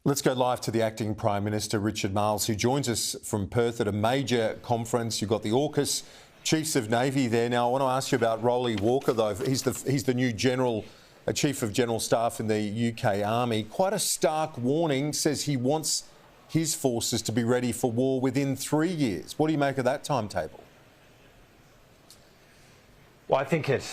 Let's go live to the Acting Prime Minister Richard Marles, who joins us from Perth at a major conference. You've got the AUKUS Chiefs of Navy there. Now, I want to ask you about Rolly Walker, though. He's the new Chief of General Staff in the UK Army. Quite a stark warning, says he wants his forces to be ready for war within 3 years. What do you make of that timetable? Well, I think it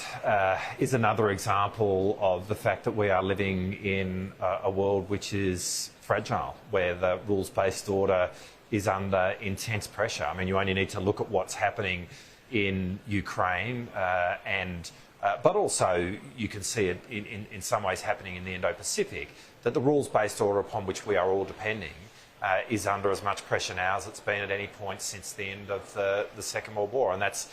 is another example of the fact that we are living in a world which is fragile, where the rules-based order is under intense pressure. I mean, you only need to look at what's happening in Ukraine, but also you can see it in some ways happening in the Indo-Pacific, that the rules-based order upon which we are all depending is under as much pressure now as it's been at any point since the end of the Second World War. And that's,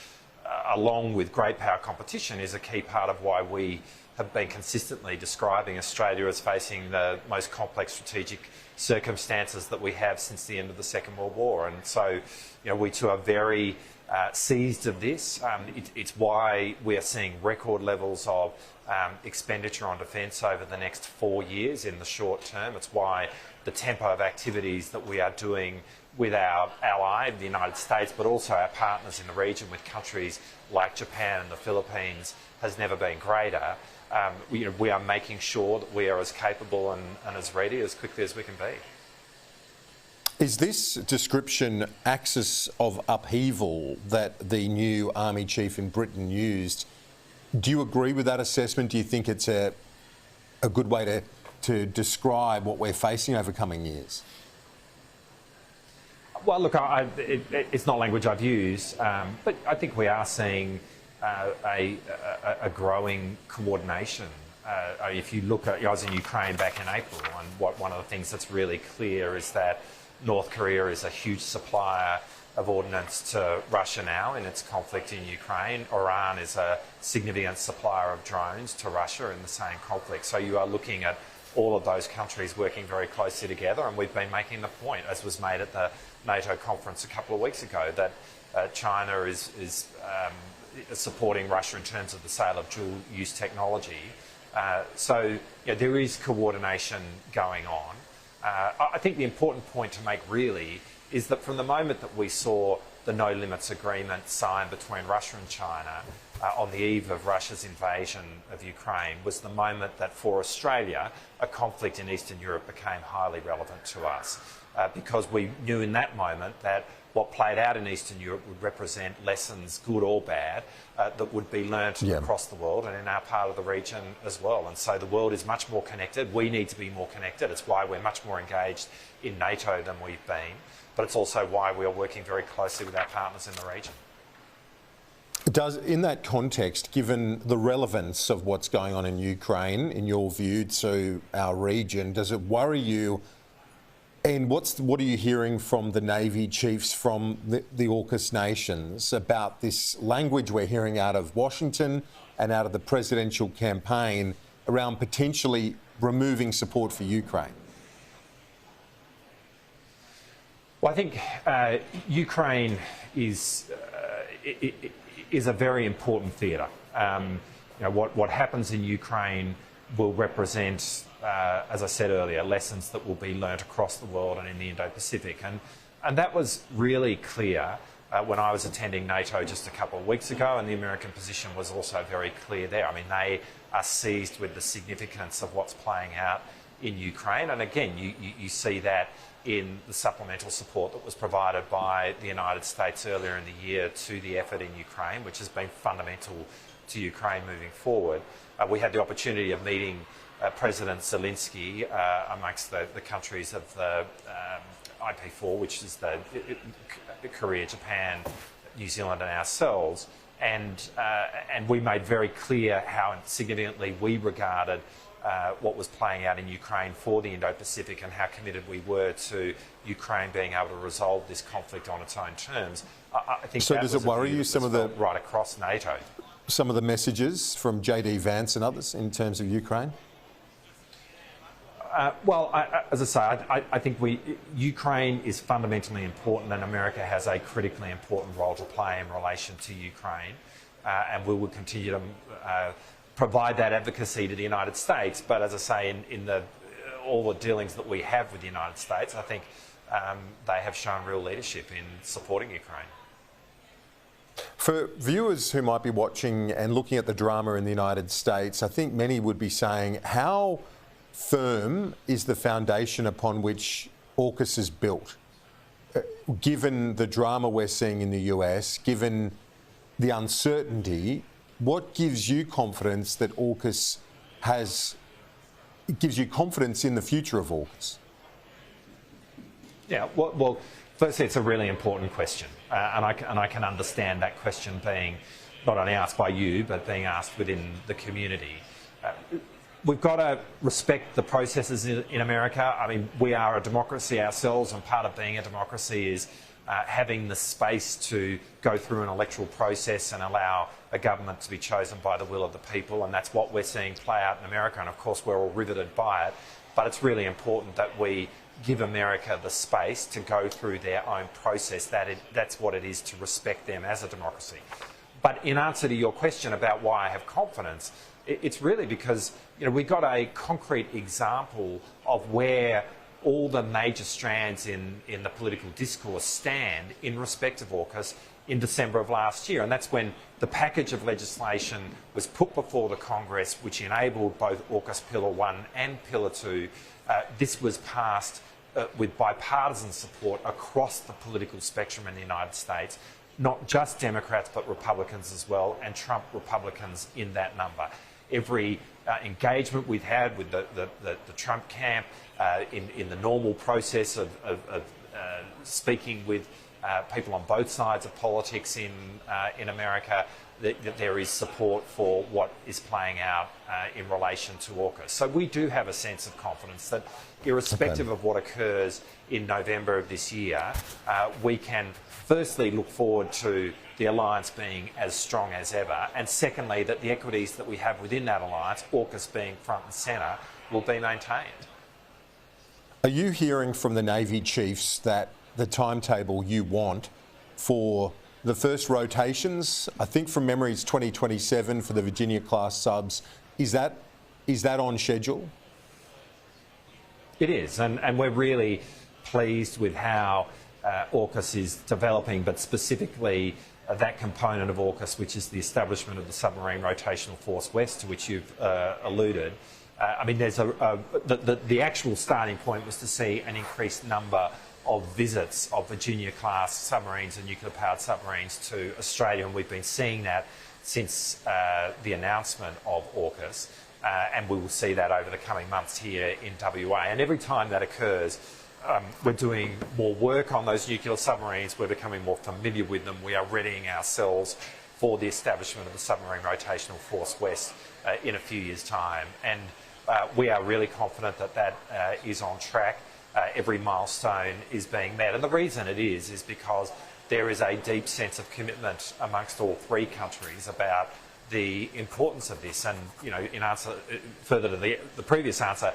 along with great power competition, is a key part of why we have been consistently describing Australia as facing the most complex strategic circumstances that we have since the end of the Second World War. And so, we too are very seized of this. It's why we are seeing record levels of expenditure on defence over the next 4 years in the short term. It's why the tempo of activities that we are doing with our ally, the United States, but also our partners in the region with countries like Japan and the Philippines, has never been greater. We are making sure that we are as capable and as ready as quickly as we can be. Is this description axis of upheaval that the new Army Chief in Britain used, do you agree with that assessment? Do you think it's a good way to describe what we're facing over coming years? Well, look, it's not language I've used, but I think we are seeing a growing coordination. If you look at, I was in Ukraine back in April, and one of the things that's really clear is that North Korea is a huge supplier of ordnance to Russia now in its conflict in Ukraine. Iran is a significant supplier of drones to Russia in the same conflict. So you are looking at all of those countries working very closely together, and we've been making the point, as was made at the NATO conference a couple of weeks ago, that China is supporting Russia in terms of the sale of dual-use technology. So there is coordination going on. I think the important point to make really is that from the moment that we saw the no limits agreement signed between Russia and China on the eve of Russia's invasion of Ukraine was the moment that for Australia a conflict in Eastern Europe became highly relevant to us, because we knew in that moment that what played out in Eastern Europe would represent lessons, good or bad, that would be learnt across the world and in our part of the region as well. And so the world is much more connected. We need to be more connected. It's why we're much more engaged in NATO than we've been, but it's also why we are working very closely with our partners in the region. In that context, given the relevance of what's going on in Ukraine, in your view, to our region, does it worry you? And what are you hearing from the Navy chiefs from the AUKUS nations about this language we're hearing out of Washington and out of the presidential campaign around potentially removing support for Ukraine? Well, I think Ukraine is a very important theatre. What happens in Ukraine will represent, as I said earlier, lessons that will be learnt across the world and in the Indo-Pacific. And that was really clear when I was attending NATO just a couple of weeks ago, and the American position was also very clear there. I mean, they are seized with the significance of what's playing out in Ukraine. And again, you see that in the supplemental support that was provided by the United States earlier in the year to the effort in Ukraine, which has been fundamental to Ukraine moving forward. We had the opportunity of meeting President Zelensky amongst the countries of the IP4, which is the Korea, Japan, New Zealand and ourselves, and we made very clear how significantly we regarded what was playing out in Ukraine for the Indo-Pacific and how committed we were to Ukraine being able to resolve this conflict on its own terms. I think so. Does it worry you some of the right across NATO? Some of the messages from JD Vance and others in terms of Ukraine? Well, as I say, I think Ukraine is fundamentally important, and America has a critically important role to play in relation to Ukraine, and we will continue to provide that advocacy to the United States. But as I say, in all the dealings that we have with the United States, I think they have shown real leadership in supporting Ukraine. For viewers who might be watching and looking at the drama in the United States, I think many would be saying, how firm is the foundation upon which AUKUS is built? Given the drama we're seeing in the US, given the uncertainty, what gives you confidence that AUKUS gives you confidence in the future of AUKUS? Yeah, well, firstly, it's a really important question, and I can understand that question being not only asked by you, but being asked within the community. We've got to respect the processes in America. I mean, we are a democracy ourselves, and part of being a democracy is having the space to go through an electoral process and allow a government to be chosen by the will of the people, and that's what we're seeing play out in America, and of course we're all riveted by it. But it's really important that we give America the space to go through their own process. That's what it is to respect them as a democracy. But in answer to your question about why I have confidence, it's really because we got a concrete example of where all the major strands in the political discourse stand in respect of AUKUS in December of last year, and that's when the package of legislation was put before the Congress which enabled both AUKUS Pillar 1 and Pillar 2. This was passed with bipartisan support across the political spectrum in the United States, not just Democrats but Republicans as well, and Trump Republicans in that number. Every engagement we've had with the Trump camp in the normal process of speaking with people on both sides of politics in America, that there is support for what is playing out in relation to AUKUS. So we do have a sense of confidence that irrespective of what occurs in November of this year, we can firstly look forward to the alliance being as strong as ever, and secondly that the equities that we have within that alliance, AUKUS being front and centre, will be maintained. Are you hearing from the Navy chiefs that the timetable you want for the first rotations, I think from memory it's 2027 for the Virginia-class subs, is that on schedule? It is, and we're really pleased with how AUKUS is developing, but specifically that component of AUKUS, which is the establishment of the Submarine Rotational Force West, to which you've alluded. I mean, there's the actual starting point was to see an increased number of visits of Virginia-class submarines and nuclear-powered submarines to Australia, and we've been seeing that since the announcement of AUKUS, and we will see that over the coming months here in WA. And every time that occurs, we're doing more work on those nuclear submarines, we're becoming more familiar with them, we are readying ourselves for the establishment of the Submarine Rotational Force West in a few years' time. And we are really confident that that is on track. Every milestone is being met. And the reason it is because there is a deep sense of commitment amongst all three countries about the importance of this. And, in answer further to the previous answer,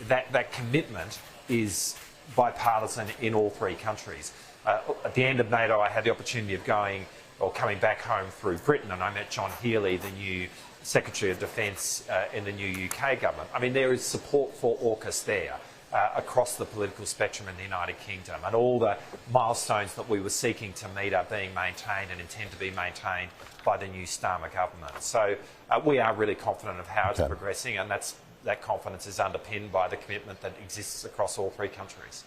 that commitment is bipartisan in all three countries. At the end of NATO, I had the opportunity of coming back home through Britain, and I met John Healey, the new Secretary of Defence in the new UK government. I mean, there is support for AUKUS there across the political spectrum in the United Kingdom, and all the milestones that we were seeking to meet are being maintained and intend to be maintained by the new Starmer government. So we are really confident of how it's progressing, and that confidence is underpinned by the commitment that exists across all three countries.